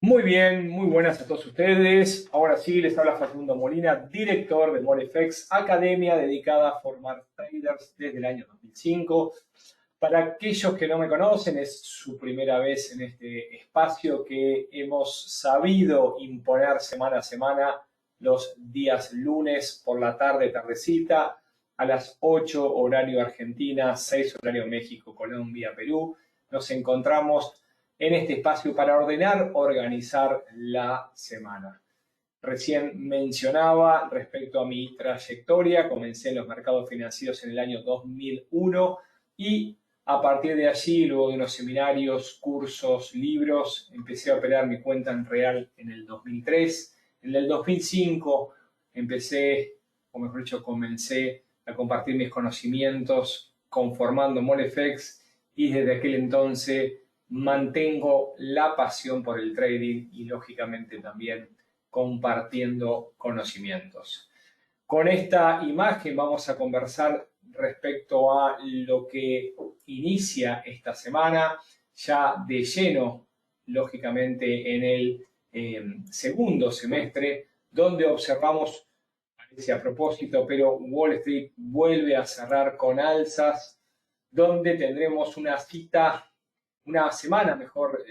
Muy bien, muy buenas a todos ustedes. Ahora sí, les habla Facundo Molina, director de MoreFX, academia dedicada a formar traders desde el año 2005. Para aquellos que no me conocen, es su primera vez en este espacio que hemos sabido imponer semana a semana los días lunes por la tarde, tardecita, a las 8 horario Argentina, 6 horario México, Colombia, Perú. Nos encontramos en este espacio para ordenar, organizar la semana. Recién mencionaba respecto a mi trayectoria, comencé en los mercados financieros en el año 2001 y a partir de allí, luego de unos seminarios, cursos, libros, empecé a operar mi cuenta en real en el 2003. En el 2005 empecé, o mejor dicho, comencé a compartir mis conocimientos conformando MoleFX y desde aquel entonces mantengo la pasión por el trading y lógicamente también compartiendo conocimientos. Con esta imagen vamos a conversar respecto a lo que inicia esta semana, ya de lleno, lógicamente, en el segundo semestre, donde observamos, parece a propósito, pero Wall Street vuelve a cerrar con alzas, donde tendremos una semana mejor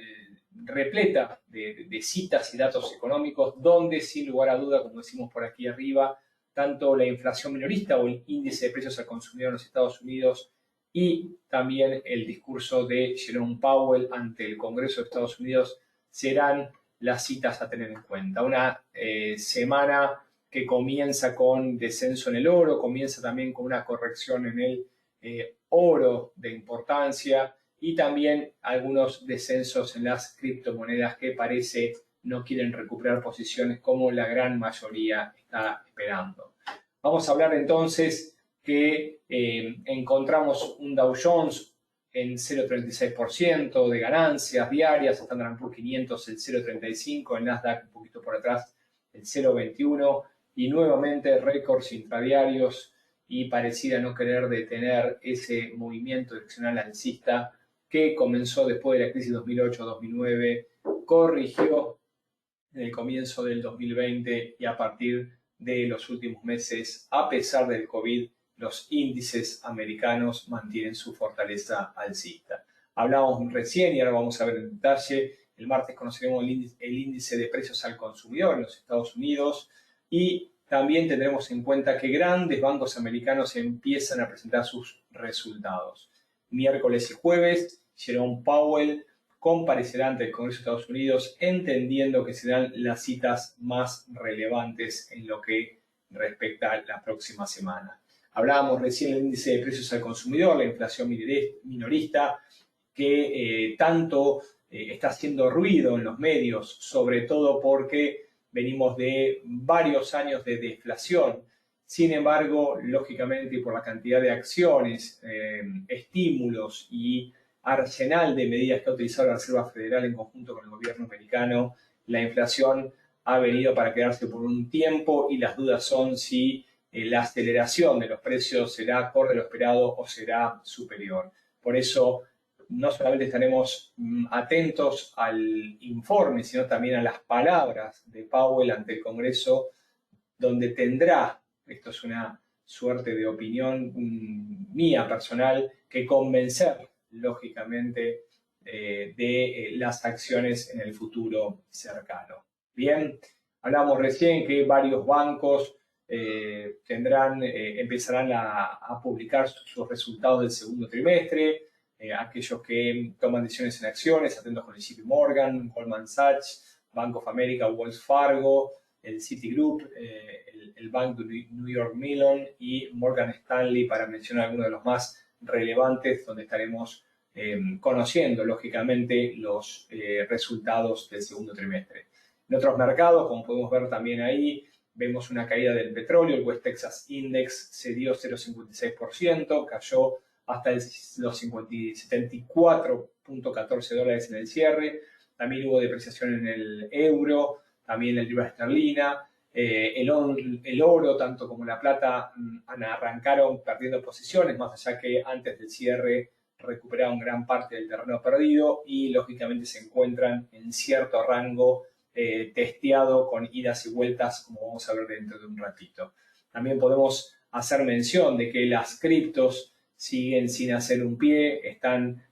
repleta de citas y datos económicos, donde sin lugar a duda, como decimos por aquí arriba, tanto la inflación minorista o el índice de precios al consumidor en los Estados Unidos y también el discurso de Jerome Powell ante el Congreso de Estados Unidos serán las citas a tener en cuenta. Una semana que comienza con descenso en el oro, comienza también con una corrección en el oro de importancia y también algunos descensos en las criptomonedas que parece no quieren recuperar posiciones como la gran mayoría está esperando. Vamos a hablar entonces que encontramos un Dow Jones en 0,36% de ganancias diarias, Standard Poor's 500 el 0,35%, el Nasdaq un poquito por atrás el 0,21% y nuevamente récords intradiarios y pareciera no querer detener ese movimiento direccional alcista que comenzó después de la crisis 2008-2009, corrigió en el comienzo del 2020 y a partir de los últimos meses, a pesar del COVID, los índices americanos mantienen su fortaleza alcista. Hablábamos recién y ahora vamos a ver en detalle. El martes conoceremos el índice de precios al consumidor en los Estados Unidos y también tendremos en cuenta que grandes bancos americanos empiezan a presentar sus resultados. Miércoles y jueves, Jerome Powell comparecerá ante el Congreso de Estados Unidos, entendiendo que serán las citas más relevantes en lo que respecta a la próxima semana. Hablábamos recién del índice de precios al consumidor, la inflación minorista, que tanto está haciendo ruido en los medios, sobre todo porque venimos de varios años de deflación. Sin embargo, lógicamente, y por la cantidad de acciones, estímulos y arsenal de medidas que ha utilizado la Reserva Federal en conjunto con el gobierno americano, la inflación ha venido para quedarse por un tiempo y las dudas son si la aceleración de los precios será acorde a lo esperado o será superior. Por eso, no solamente estaremos atentos al informe, sino también a las palabras de Powell ante el Congreso, donde tendrá, esto es una suerte de opinión mía personal, que convencer, lógicamente, de las acciones en el futuro cercano. Bien, hablamos recién que varios bancos empezarán a publicar sus resultados del segundo trimestre, aquellos que toman decisiones en acciones, atentos con el JP Morgan, Goldman Sachs, Bank of America, Wells Fargo, el Citigroup, el Bank de New York Mellon y Morgan Stanley, para mencionar algunos de los más relevantes, donde estaremos conociendo, lógicamente, los resultados del segundo trimestre. En otros mercados, como podemos ver también ahí, vemos una caída del petróleo, el West Texas Index cedió 0,56%, cayó hasta los 74.14 dólares en el cierre. También hubo depreciación en el euro, también la libra esterlina. El oro, tanto como la plata, arrancaron perdiendo posiciones, más allá que antes del cierre recuperaron gran parte del terreno perdido y lógicamente se encuentran en cierto rango testeado con idas y vueltas, como vamos a ver dentro de un ratito. También podemos hacer mención de que las criptos siguen sin hacer un pie, están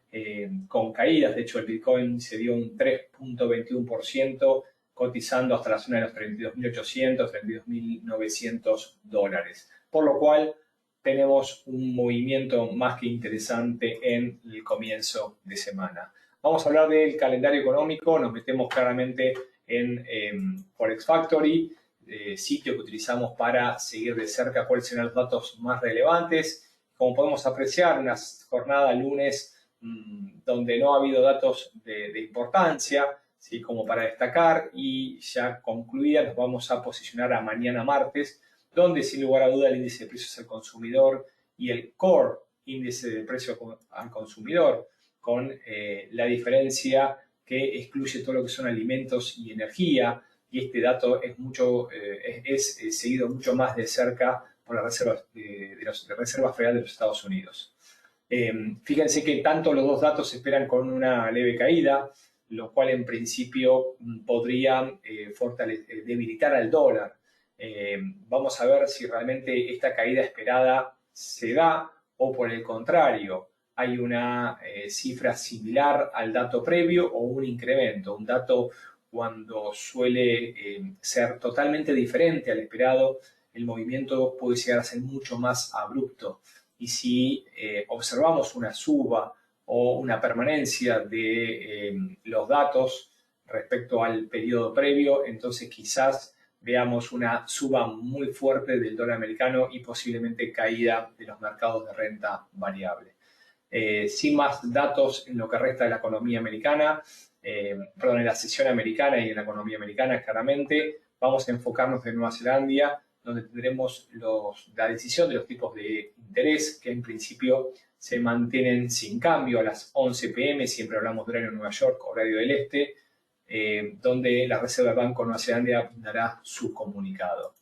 con caídas. De hecho, el Bitcoin se dio un 3.21%, cotizando hasta la zona de los 32.800, 32.900 dólares. Por lo cual, tenemos un movimiento más que interesante en el comienzo de semana. Vamos a hablar del calendario económico, nos metemos claramente en Forex Factory, sitio que utilizamos para seguir de cerca cuáles serán los datos más relevantes. Como podemos apreciar, una jornada lunes donde no ha habido datos de importancia, ¿sí? Como para destacar, y ya concluida nos vamos a posicionar a mañana martes, donde sin lugar a duda el índice de precios al consumidor y el core índice de precio al consumidor, con la diferencia que excluye todo lo que son alimentos y energía, y este dato es seguido mucho más de cerca por la Reserva Federal de los Estados Unidos. Fíjense que tanto los dos datos se esperan con una leve caída, lo cual en principio podría debilitar al dólar. Vamos a ver si realmente esta caída esperada se da o por el contrario hay una cifra similar al dato previo o un incremento. Un dato cuando suele ser totalmente diferente al esperado, el movimiento puede llegar a ser mucho más abrupto. Y si observamos una suba o una permanencia de los datos respecto al periodo previo, entonces quizás veamos una suba muy fuerte del dólar americano y posiblemente caída de los mercados de renta variable. Sin más datos en lo que resta de la economía americana, en la sesión americana y en la economía americana claramente, vamos a enfocarnos en Nueva Zelanda, donde tendremos la decisión de los tipos de interés que en principio se mantienen sin cambio a las 11 p.m., siempre hablamos de horario de Nueva York, horario del este, donde la Reserva del Banco de Nueva Zelanda dará su comunicado.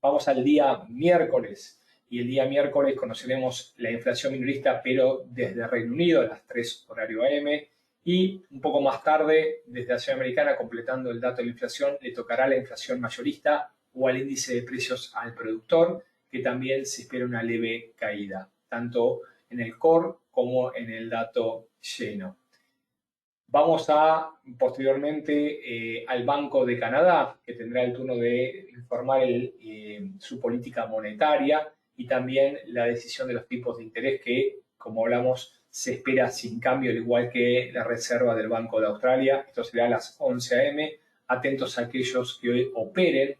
Vamos al día miércoles, y el día miércoles conoceremos la inflación minorista, pero desde Reino Unido a las 3 horario AM, y un poco más tarde, desde la Ciudad Americana, completando el dato de la inflación, le tocará la inflación mayorista o al índice de precios al productor, que también se espera una leve caída, tanto en el core como en el dato lleno. Vamos posteriormente al Banco de Canadá, que tendrá el turno de informar su política monetaria y también la decisión de los tipos de interés que, como hablamos, se espera sin cambio, al igual que la reserva del Banco de Australia. Esto será a las 11 a.m. Atentos a aquellos que hoy operen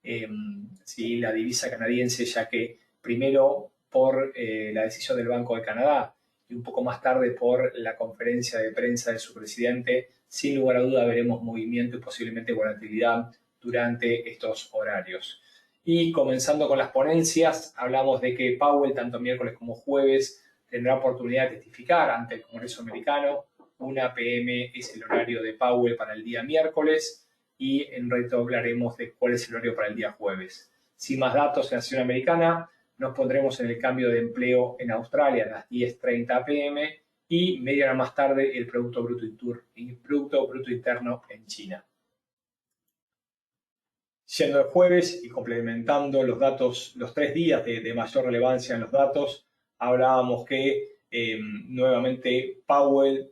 la divisa canadiense, ya que primero por la decisión del Banco de Canadá y un poco más tarde por la conferencia de prensa de su presidente, sin lugar a duda veremos movimiento y posiblemente volatilidad durante estos horarios. Y comenzando con las ponencias, hablamos de que Powell, tanto miércoles como jueves, tendrá oportunidad de testificar ante el Congreso americano. 1 p.m. es el horario de Powell para el día miércoles y en reto hablaremos de cuál es el horario para el día jueves. Sin más datos en la Nación Americana, nos pondremos en el cambio de empleo en Australia a las 10:30 p.m. y media hora más tarde el Producto Bruto Interno en China. Siendo el jueves y complementando los datos, los 3 días de mayor relevancia en los datos, hablábamos que nuevamente Powell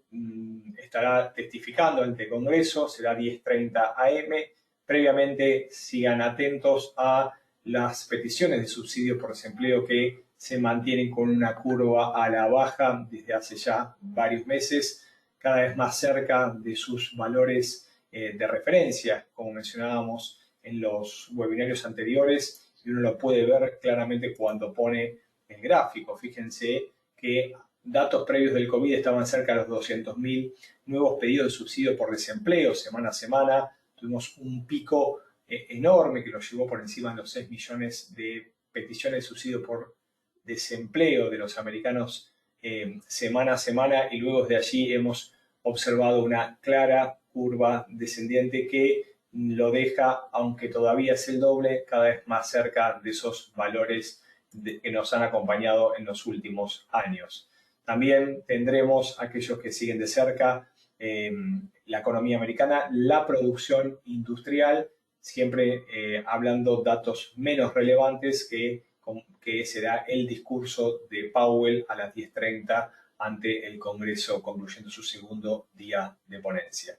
estará testificando ante el Congreso, será 10:30 a.m. Previamente sigan atentos a las peticiones de subsidio por desempleo que se mantienen con una curva a la baja desde hace ya varios meses, cada vez más cerca de sus valores de referencia, como mencionábamos en los webinarios anteriores, y uno lo puede ver claramente cuando pone el gráfico. Fíjense que datos previos del COVID estaban cerca de los 200.000 nuevos pedidos de subsidio por desempleo semana a semana. Tuvimos un pico enorme que lo llevó por encima de los 6 millones de peticiones de subsidio por desempleo de los americanos semana a semana, y luego de allí hemos observado una clara curva descendiente que lo deja, aunque todavía es el doble, cada vez más cerca de esos valores que nos han acompañado en los últimos años. También tendremos aquellos que siguen de cerca la economía americana, la producción industrial, siempre hablando datos menos relevantes que será el discurso de Powell a las 10:30 ante el Congreso, concluyendo su segundo día de ponencia.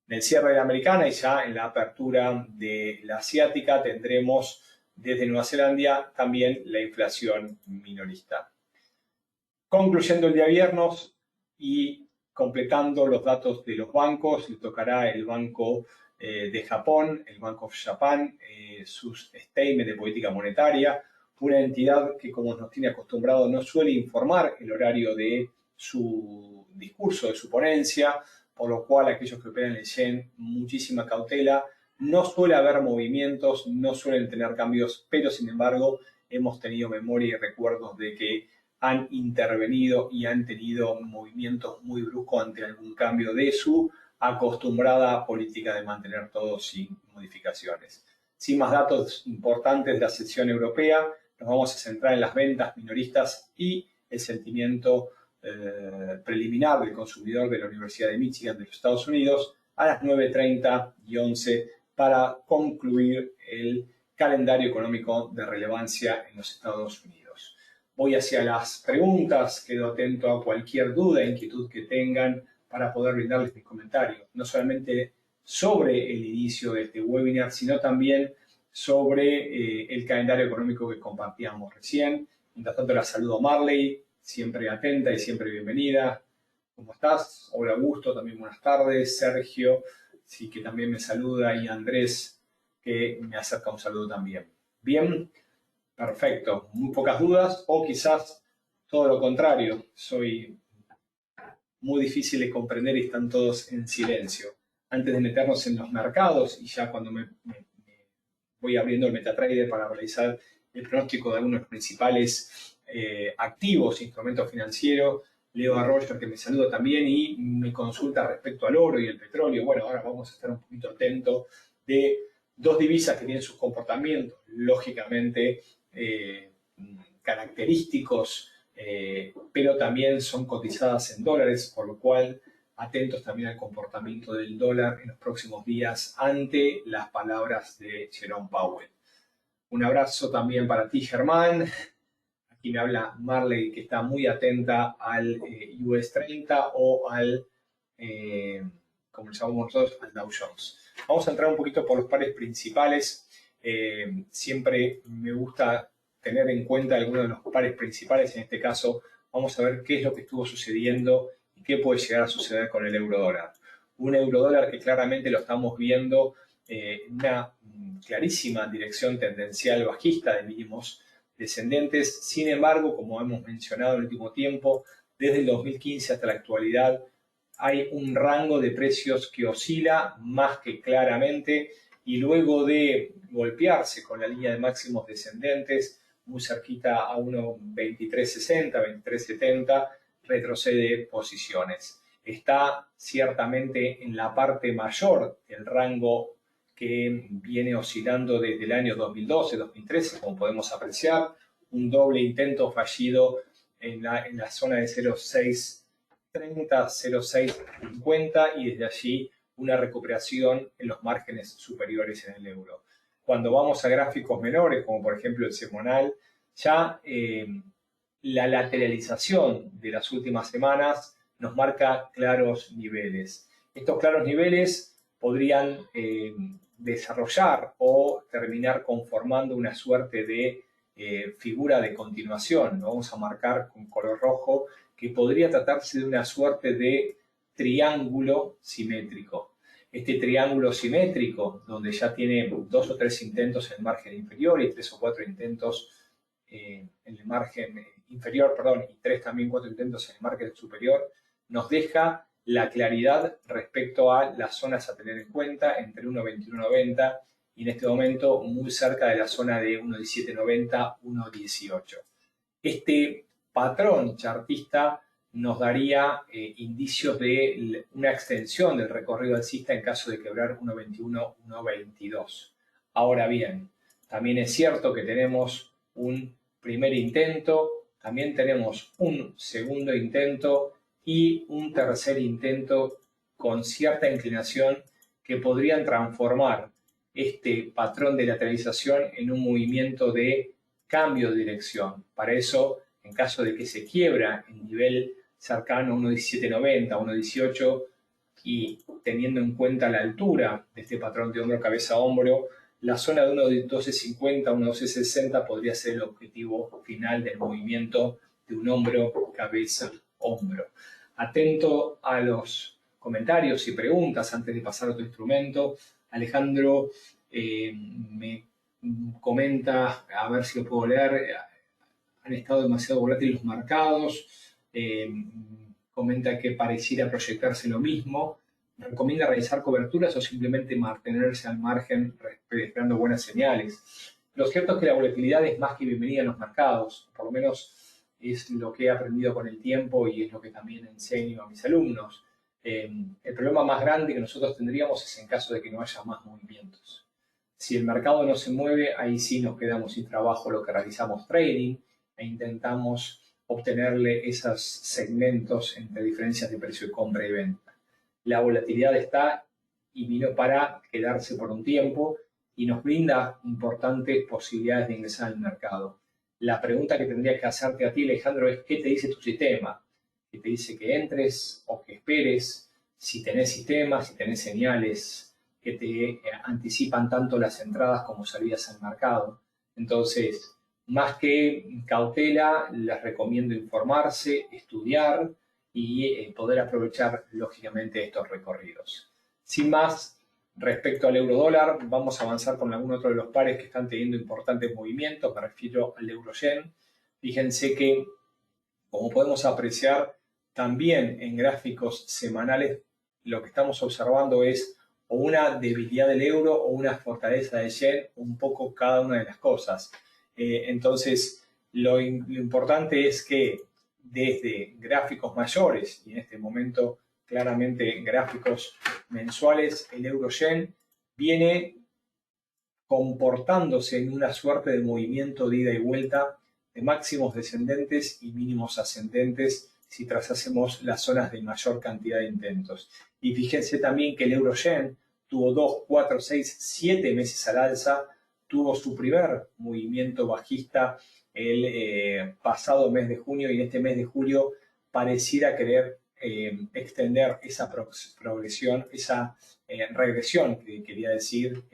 En el cierre de la americana y ya en la apertura de la asiática tendremos desde Nueva Zelanda también la inflación minorista. Concluyendo el día viernes y completando los datos de los bancos, le tocará el Banco de Japón, el Bank of Japan, sus statements de política monetaria, una entidad que, como nos tiene acostumbrado, no suele informar el horario de su discurso, de su ponencia, por lo cual aquellos que operan el yen, muchísima cautela. No suele haber movimientos, no suelen tener cambios, pero sin embargo hemos tenido memoria y recuerdos de que han intervenido y han tenido movimientos muy bruscos ante algún cambio de su acostumbrada política de mantener todo sin modificaciones. Sin más datos importantes de la sección europea, nos vamos a centrar en las ventas minoristas y el sentimiento preliminar del consumidor de la Universidad de Michigan de los Estados Unidos a las 9:30 y 11 para concluir el calendario económico de relevancia en los Estados Unidos. Voy hacia las preguntas, quedo atento a cualquier duda e inquietud que tengan para poder brindarles mis comentarios, no solamente sobre el inicio de este webinar, sino también sobre el calendario económico que compartíamos recién. Mientras tanto, la saludo a Marley, siempre atenta y siempre bienvenida. ¿Cómo estás? Hola Augusto, también buenas tardes. Sergio, sí que también me saluda, y Andrés, que me acerca un saludo también. Bien, perfecto. Muy pocas dudas, o quizás todo lo contrario. Soy muy difícil de comprender y están todos en silencio. Antes de meternos en los mercados, y ya cuando me voy abriendo el MetaTrader para realizar el pronóstico de algunos principales activos, instrumentos financieros, Leo Arroyo, que me saluda también y me consulta respecto al oro y el petróleo. Bueno, ahora vamos a estar un poquito atentos de dos divisas que tienen sus comportamientos, lógicamente característicos, pero también son cotizadas en dólares, por lo cual atentos también al comportamiento del dólar en los próximos días ante las palabras de Jerome Powell. Un abrazo también para ti, Germán. Aquí me habla Marley, que está muy atenta al US 30 o al, como le llamamos nosotros, al Dow Jones. Vamos a entrar un poquito por los pares principales. Siempre me gusta tener en cuenta algunos de los pares principales. En este caso, vamos a ver qué es lo que estuvo sucediendo y qué puede llegar a suceder con el euro-dólar. Un euro-dólar que claramente lo estamos viendo en una clarísima dirección tendencial bajista de mínimos descendentes. Sin embargo, como hemos mencionado en el último tiempo, desde el 2015 hasta la actualidad, hay un rango de precios que oscila más que claramente, y luego de golpearse con la línea de máximos descendentes, muy cerquita a 1.2360, 2370, retrocede posiciones. Está ciertamente en la parte mayor del rango que viene oscilando desde el año 2012-2013, como podemos apreciar, un doble intento fallido en la zona de 0.630, 0.650, y desde allí una recuperación en los márgenes superiores en el euro. Cuando vamos a gráficos menores, como por ejemplo el semanal, ya la lateralización de las últimas semanas nos marca claros niveles. Estos claros niveles podrían desarrollar o terminar conformando una suerte de figura de continuación. Lo vamos a marcar con color rojo, que podría tratarse de una suerte de triángulo simétrico. Este triángulo simétrico, donde ya tiene 2 o 3 intentos en el margen inferior y 3 o 4 intentos en el margen inferior, y 3 también 4 intentos en el margen superior, nos deja la claridad respecto a las zonas a tener en cuenta entre 1.2190 y en este momento muy cerca de la zona de 1.1790, 1.18. Este patrón chartista nos daría indicios de una extensión del recorrido alcista en caso de quebrar 1.21, 1.22. Ahora bien, también es cierto que tenemos un primer intento también tenemos un segundo intento y un tercer intento con cierta inclinación que podrían transformar este patrón de lateralización en un movimiento de cambio de dirección. Para eso, en caso de que se quiebra en nivel cercano a 1.1790, 1.18, y teniendo en cuenta la altura de este patrón de hombro, cabeza, hombro, la zona de 1.1250, 1.1260 podría ser el objetivo final del movimiento de un hombro, cabeza, hombro. Atento a los comentarios y preguntas antes de pasar a otro instrumento. Alejandro me comenta, a ver si lo puedo leer, han estado demasiado volátiles los mercados, comenta que pareciera proyectarse lo mismo, recomienda realizar coberturas o simplemente mantenerse al margen esperando buenas señales. Lo cierto es que la volatilidad es más que bienvenida en los mercados, por lo menos es lo que he aprendido con el tiempo y es lo que también enseño a mis alumnos. El problema más grande que nosotros tendríamos es en caso de que no haya más movimientos. Si el mercado no se mueve, ahí sí nos quedamos sin trabajo lo que realizamos trading e intentamos obtenerle esos segmentos entre diferencias de precio de compra y venta. La volatilidad está y vino para quedarse por un tiempo y nos brinda importantes posibilidades de ingresar al mercado. La pregunta que tendría que hacerte a ti, Alejandro, es ¿qué te dice tu sistema? ¿Qué te dice que entres o que esperes? Si tenés sistemas, si tenés señales que te anticipan tanto las entradas como salidas al mercado. Entonces, más que cautela, les recomiendo informarse, estudiar y poder aprovechar, lógicamente, estos recorridos. Sin más, respecto al euro dólar, vamos a avanzar con algún otro de los pares que están teniendo importantes movimientos. Me refiero al euro yen. Fíjense que, como podemos apreciar, también en gráficos semanales, lo que estamos observando es o una debilidad del euro o una fortaleza del yen, un poco cada una de las cosas. Entonces, lo importante es que desde gráficos mayores, y en este momento claramente gráficos mensuales, el euro-yen viene comportándose en una suerte de movimiento de ida y vuelta de máximos descendentes y mínimos ascendentes si trazásemos las zonas de mayor cantidad de intentos. Y fíjense también que el euro-yen tuvo 2, 4, 6, 7 meses al alza, tuvo su primer movimiento bajista el pasado mes de junio y en este mes de julio pareciera querer extender esa progresión, esa regresión que quería decir,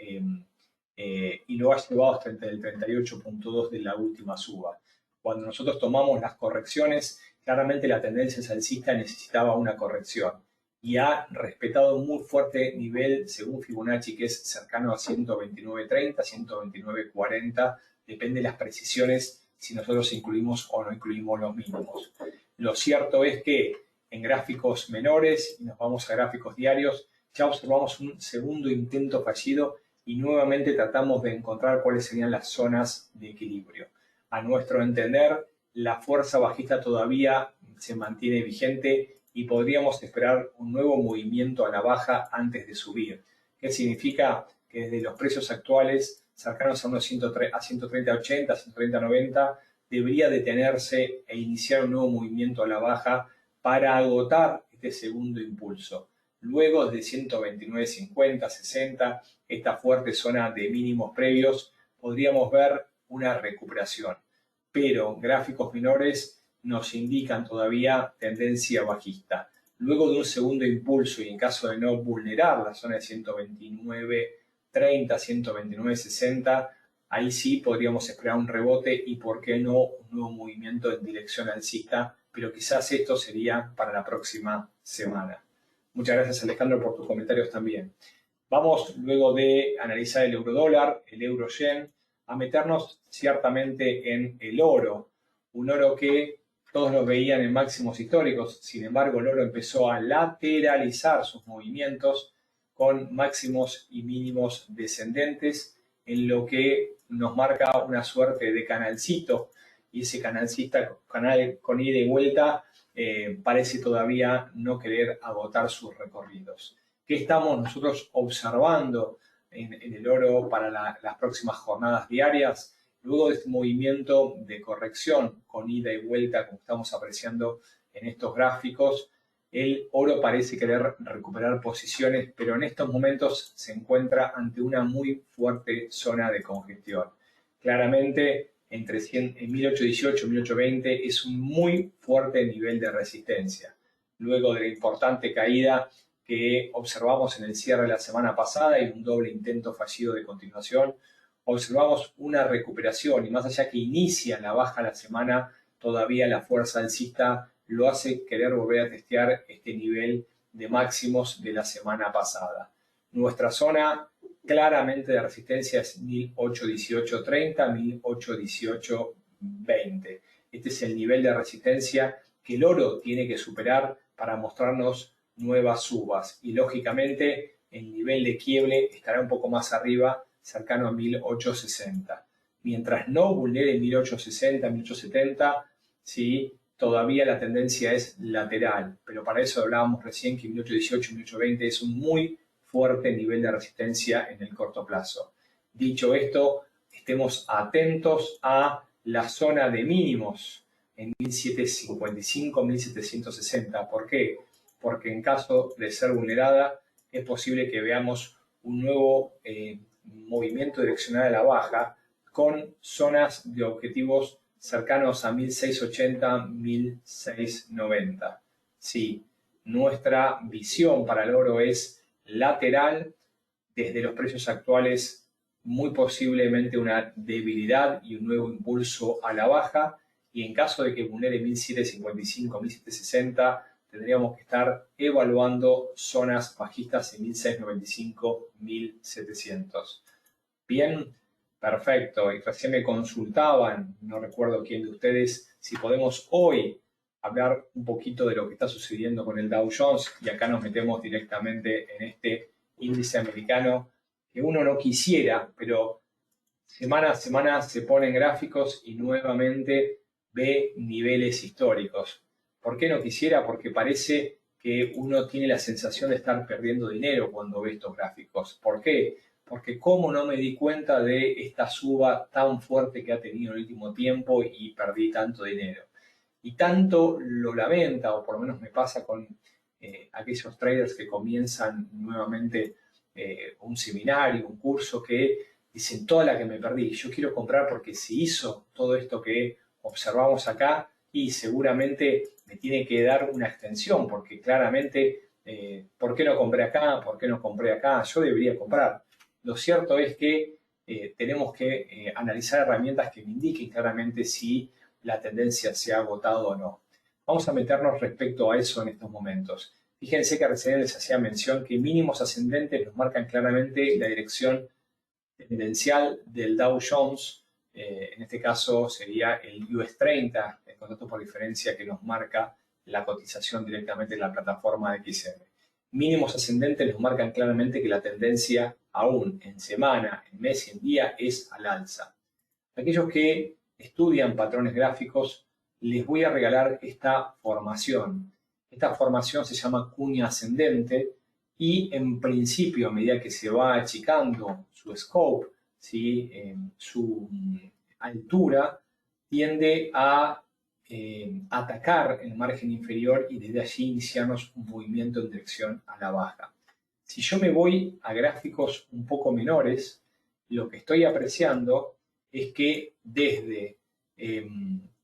y lo ha llevado hasta el 38.2 de la última suba. Cuando nosotros tomamos las correcciones, claramente la tendencia alcista necesitaba una corrección y ha respetado un muy fuerte nivel según Fibonacci, que es cercano a 129.30, 129.40, depende de las precisiones si nosotros incluimos o no incluimos los mínimos. Lo cierto es que en gráficos menores, y nos vamos a gráficos diarios, ya observamos un segundo intento fallido y nuevamente tratamos de encontrar cuáles serían las zonas de equilibrio. A nuestro entender, la fuerza bajista todavía se mantiene vigente y podríamos esperar un nuevo movimiento a la baja antes de subir. ¿Qué significa? Que desde los precios actuales, cercanos a unos 130.80, 130.90, debería detenerse e iniciar un nuevo movimiento a la baja para agotar este segundo impulso. Luego de 129.50, 60, esta fuerte zona de mínimos previos, podríamos ver una recuperación. Pero gráficos menores nos indican todavía tendencia bajista. Luego de un segundo impulso y en caso de no vulnerar la zona de 129.30, 129.60, ahí sí podríamos esperar un rebote y, por qué no, un nuevo movimiento en dirección alcista, pero quizás esto sería para la próxima semana. Muchas gracias, Alejandro, por tus comentarios también. Vamos, luego de analizar el euro-dólar, el euro-yen, a meternos ciertamente en el oro. Un oro que todos lo veían en máximos históricos, sin embargo, el oro empezó a lateralizar sus movimientos con máximos y mínimos descendentes, en lo que nos marca una suerte de canalcito, y ese canal con ida y vuelta parece todavía no querer agotar sus recorridos. ¿Qué estamos nosotros observando en el oro para las próximas jornadas diarias? luego de este movimiento de corrección con ida y vuelta, como estamos apreciando en estos gráficos, el oro parece querer recuperar posiciones, pero en estos momentos se encuentra ante una muy fuerte zona de congestión. Claramente, entre 1818 y 1820 es un muy fuerte nivel de resistencia. Luego de la importante caída que observamos en el cierre de la semana pasada y un doble intento fallido de continuación, observamos una recuperación y más allá que inicia la baja la semana, todavía la fuerza alcista lo hace querer volver a testear este nivel de máximos de la semana pasada. Nuestra zona claramente de resistencia es 1818.30, 1818.20. Este es el nivel de resistencia que el oro tiene que superar para mostrarnos nuevas subas y lógicamente el nivel de quiebre estará un poco más arriba, cercano a 1860. Mientras no vulnere 1860, 1870, ¿sí? Todavía la tendencia es lateral, pero para eso hablábamos recién que 1818, 1820 es un muy fuerte nivel de resistencia en el corto plazo. Dicho esto, estemos atentos a la zona de mínimos en 1755, 1760. ¿Por qué? Porque en caso de ser vulnerada es posible que veamos un nuevo movimiento direccional a la baja con zonas de objetivos cercanos a 1680, 1690. Sí, nuestra visión para el oro es lateral, desde los precios actuales muy posiblemente una debilidad y un nuevo impulso a la baja, y en caso de que vulnere 1755, 1760, tendríamos que estar evaluando zonas bajistas en 1695, 1700. Bien, perfecto. Y recién me consultaban, no recuerdo quién de ustedes, si podemos hoy hablar un poquito de lo que está sucediendo con el Dow Jones, y acá nos metemos directamente en este índice americano que uno no quisiera, pero semana a semana se ponen gráficos y nuevamente ve niveles históricos. ¿Por qué no quisiera? Porque parece que uno tiene la sensación de estar perdiendo dinero cuando ve estos gráficos. ¿Por qué? Porque cómo no me di cuenta de esta suba tan fuerte que ha tenido en el último tiempo y perdí tanto dinero. Y tanto lo lamenta, o por lo menos me pasa con aquellos traders que comienzan nuevamente un seminario, un curso, que dicen toda la que me perdí, yo quiero comprar porque si hizo todo esto que observamos acá y seguramente me tiene que dar una extensión, porque claramente, ¿por qué no compré acá? ¿Por qué no compré acá? Yo debería comprar. Lo cierto es que tenemos que analizar herramientas que me indiquen claramente si la tendencia se ha agotado o no. Vamos a meternos respecto a eso en estos momentos. Fíjense que recién les hacía mención que mínimos ascendentes nos marcan claramente la dirección tendencial del Dow Jones. En este caso sería el US 30, el contrato por diferencia que nos marca la cotización directamente en la plataforma de XM. Mínimos ascendentes nos marcan claramente que la tendencia aún en semana, en mes y en día es al alza. Aquellos que estudian patrones gráficos, les voy a regalar esta formación. Esta formación se llama cuña ascendente y en principio, a medida que se va achicando su scope, ¿sí? Su altura, tiende a atacar el margen inferior y desde allí iniciarnos un movimiento en dirección a la baja. Si yo me voy a gráficos un poco menores, lo que estoy apreciando es que desde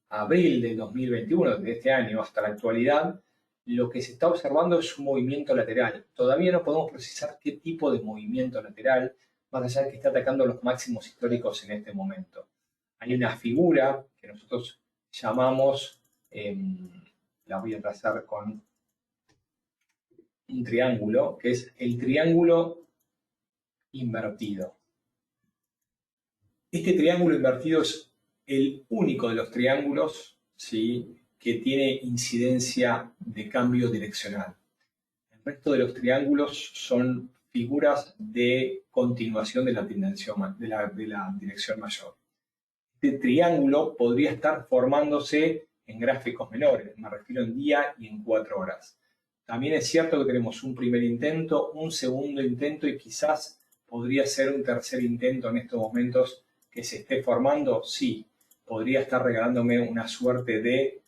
abril de 2021, de este año hasta la actualidad, lo que se está observando es un movimiento lateral. Todavía no podemos precisar qué tipo de movimiento lateral, más allá de que está atacando los máximos históricos en este momento. Hay una figura que nosotros llamamos, la voy a trazar con un triángulo, que es el triángulo invertido. Este triángulo invertido es el único de los triángulos, ¿sí?, que tiene incidencia de cambio direccional. El resto de los triángulos son figuras de continuación de la dirección mayor. Este triángulo podría estar formándose en gráficos menores, me refiero en día y en 4 horas. También es cierto que tenemos un primer intento, un segundo intento y quizás podría ser un tercer intento en estos momentos que se esté formando, sí, podría estar regalándome una suerte de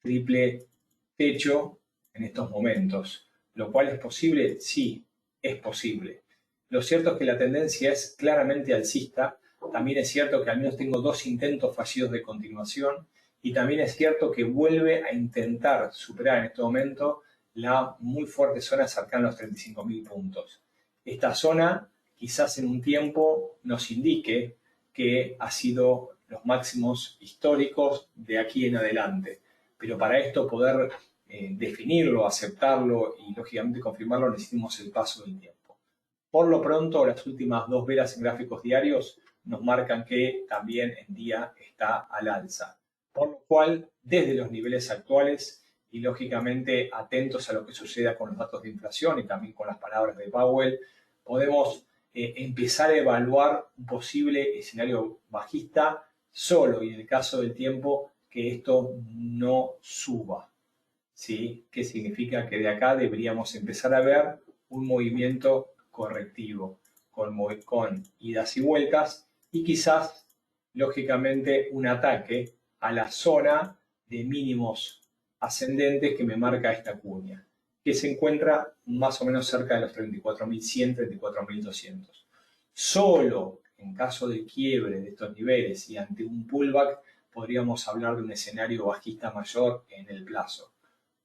triple techo en estos momentos. ¿Lo cual es posible? Sí, es posible. Lo cierto es que la tendencia es claramente alcista. También es cierto que al menos tengo 2 intentos fallidos de continuación y también es cierto que vuelve a intentar superar en este momento la muy fuerte zona cercana a los 35.000 puntos. Esta zona quizás en un tiempo nos indique que ha sido los máximos históricos de aquí en adelante. Pero para esto poder definirlo, aceptarlo y lógicamente confirmarlo necesitamos el paso del tiempo. Por lo pronto, las últimas 2 velas en gráficos diarios nos marcan que también el día está al alza. Por lo cual, desde los niveles actuales y lógicamente atentos a lo que suceda con los datos de inflación y también con las palabras de Powell, podemos empezar a evaluar un posible escenario bajista solo y en el caso del tiempo que esto no suba. ¿Sí? Que significa que de acá deberíamos empezar a ver un movimiento correctivo con idas y vueltas y quizás, lógicamente, un ataque a la zona de mínimos ascendentes que me marca esta cuña, que se encuentra más o menos cerca de los 34.100, 34.200. Solo en caso de quiebre de estos niveles y ante un pullback podríamos hablar de un escenario bajista mayor en el plazo.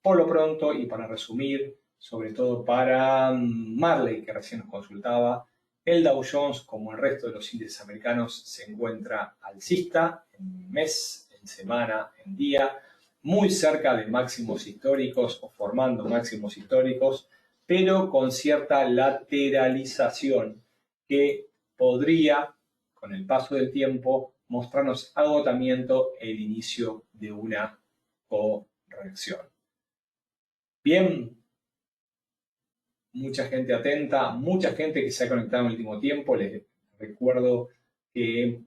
Por lo pronto, y para resumir, sobre todo para Marley, que recién nos consultaba, el Dow Jones, como el resto de los índices americanos, se encuentra alcista en mes, en semana, en día, muy cerca de máximos históricos o formando máximos históricos, pero con cierta lateralización que podría, con el paso del tiempo, mostrarnos agotamiento e el inicio de una corrección. Bien, mucha gente atenta, mucha gente que se ha conectado en el último tiempo. Les recuerdo que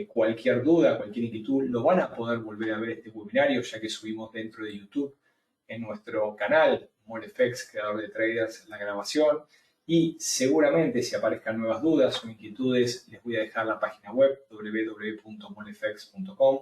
cualquier duda, cualquier inquietud, lo van a poder volver a ver este webinario, ya que subimos dentro de YouTube en nuestro canal, MoleFX, creador de traders, la grabación. Y seguramente si aparezcan nuevas dudas o inquietudes, les voy a dejar la página web www.molefx.com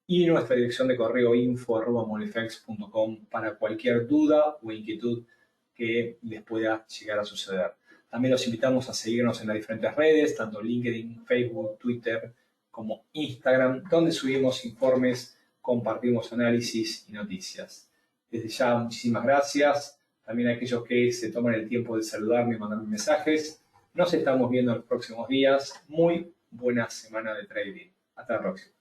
y nuestra dirección de correo info@molefx.com para cualquier duda o inquietud que les pueda llegar a suceder. También los invitamos a seguirnos en las diferentes redes, tanto LinkedIn, Facebook, Twitter como Instagram, donde subimos informes, compartimos análisis y noticias. Desde ya, muchísimas gracias. También a aquellos que se toman el tiempo de saludarme y mandarme mensajes. Nos estamos viendo en los próximos días. Muy buena semana de trading. Hasta la próxima.